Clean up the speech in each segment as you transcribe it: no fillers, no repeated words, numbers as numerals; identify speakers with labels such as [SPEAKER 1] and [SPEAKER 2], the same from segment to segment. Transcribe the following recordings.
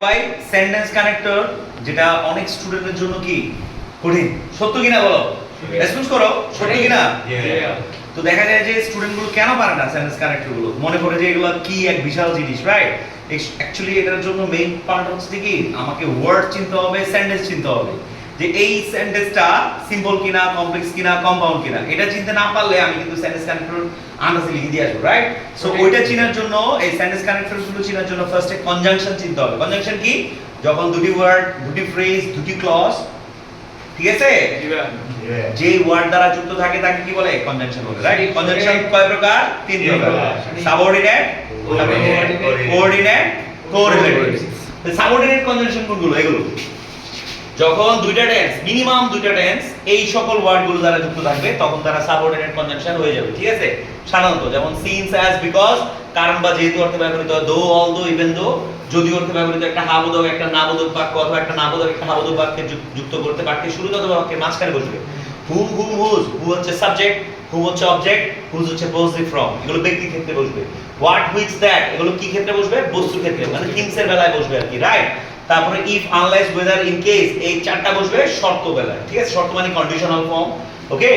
[SPEAKER 1] ভাই sentence connector যেটা অনেক স্টুডেন্টের জন্য কি কঠিন, সত্য কিনা বলো, রেসপন্স করো, সত্য কিনা? তো দেখা যায় যে স্টুডেন্টগুলো কেন পারে না সেন্টেন্স কানেক্টর গুলো, মনে করে যে এগুলো কি এক বিশাল জিনিস, রাইট? অ্যাকচুয়ালি এটার জন্য মেইন পার্ট হচ্ছে কি আমাকে ওয়ার্ড চিনতে হবে, সেন্টেন্স চিনতে হবে, যে এই সেন্টেন্সটা সিম্পল কিনা, কমপ্লেক্স কিনা, কম্পাউন্ড কিনা। এটা চিনতে না পারলে আমি কিন্তু সেন্টেন্স কানেক্টর আন্দাজে লিখে দিয়ে আসবো, রাইট? সো ওইটা চেনার জন্য, এই সেন্টেন্স কানেক্টর গুলো চেনার জন্য ফার্স্টে কনজাংশন চিনতে হবে। কনজাংশন কি? যখন দুটি ওয়ার্ড, দুটি ফ্রেজ, দুটি ক্লজ, ঠিক আছে, যে ওয়ার্ড দ্বারা যুক্ত থাকে তাকে কি বলে? কনজাংশন বলে, রাইট? কনজাংশন কয় প্রকার? তিন প্রকার। Subordinate, coordinate, correlative. Subordinate conjunction কোনগুলো? এগুলো যখন দুইটা টেন্স, মিনিমাম দুইটা টেন্স এই সকল ওয়ার্ডগুলো দ্বারা যুক্ত থাকবে তখন তারা সাবঅর্ডিনেট কনজাংশন হয়ে যাবে, ঠিক আছে? সাধারণত যেমন সিন্স, অ্যাজ, বিকজ, কারণ বা যেহেতু অর্থে ব্যবহৃত হয়, দো, অলদো, ইভেন দো, যদি অর্থে ব্যবহৃত একটা হাবোধক, একটা নাবোধক বাক্য অথবা একটা নাবোধক একটা হাবোধক বাক্যে যুক্ত করতে বাক্যের শুরুতে অথবা বাক্যের মাঝখানে বসবে। হুম, হুম, হুজ, হু হচ্ছে সাবজেক্ট, হু হচ্ছে অবজেক্ট, হুজ হচ্ছে পজিটিভ ফর্ম, এগুলো ব্যক্তির ক্ষেত্রে বসবে। হোয়াট, হুইচ, দ্যাট, এগুলো কি ক্ষেত্রে বসবে? বস্তুর ক্ষেত্রে, মানে থিংস এর বেলায় বসবে আর কি, রাইট? তারপরে if, unless, whether, in case, এই চারটা বসবে শর্ত বেলায়, ঠিক আছে? শর্ত মানে conditional form, okay?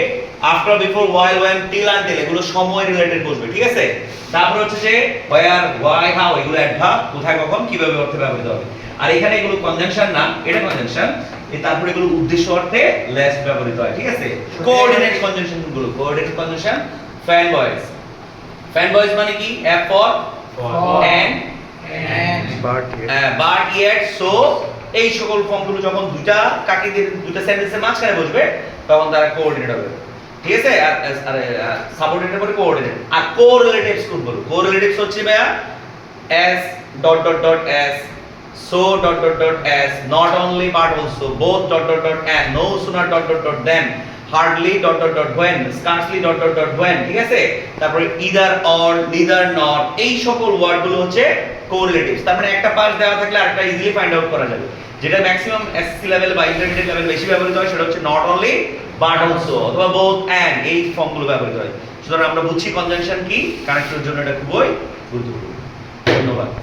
[SPEAKER 1] After, before, while, when, till, until, এগুলো সময় রিলেটেড বসবে, ঠিক আছে? তারপর হচ্ছে যে হোয়ার, হোয়াই, হাউ, এগুলো অ্যাডভার্ব, কোথায়, কখন, কিভাবে অর্থে ব্যবহৃত হবে। আর এখানে এগুলো কনজাংশন না, এটা কনজাংশন। তারপরে এগুলো উদ্দেশ্য অর্থে লেস ব্যবহৃত হয়, ঠিক আছে? কোঅর্ডিনেট কনজাংশন গুলো, coordinate conjunction, fan boys. Fan boys মানে কি? F for and, but, yet, so, এই সকল ফর্মগুলো যখন দুইটা কাকে দিয়ে দুইটা সেন্টেন্সের মাঝখানে বসবে তখন তারা কোঅর্ডিনেট হবে, ঠিক আছে? আর সাবঅর্ডিনেটের পরে কোঅর্ডিনেট। আর কোরিলেটিভস কোনগুলো? কোরিলেটিভস হচ্ছে ভাইয়া as dot dot dot as, so dot dot dot as, not only but also, both dot dot dot and, no sooner dot dot dot than, hardly dot dot dot when, scarcely dot dot dot when, ঠিক আছে? তারপরে either or, neither nor, এই সকল ওয়ার্ডগুলো হচ্ছে কোরিলেটিভস। তার মানে একটা পাস দেওয়া থাকলে আরেকটা ইজিলি ফাইন্ড আউট করা যাবে। যেটা ম্যাক্সিমাম এসএসসি লেভেল বা ইন্টারমিডিয়েট লেভেল বেশি ব্যবহৃত হয় সেটা হচ্ছে not only but also অথবা both and, এই ফর্মগুলো ব্যবহৃত হয়। সুতরাং আমরা বুঝছি কনজাংশন কি, কানেক্টরের জন্য এটা খুবই গুরুত্বপূর্ণ। ধন্যবাদ।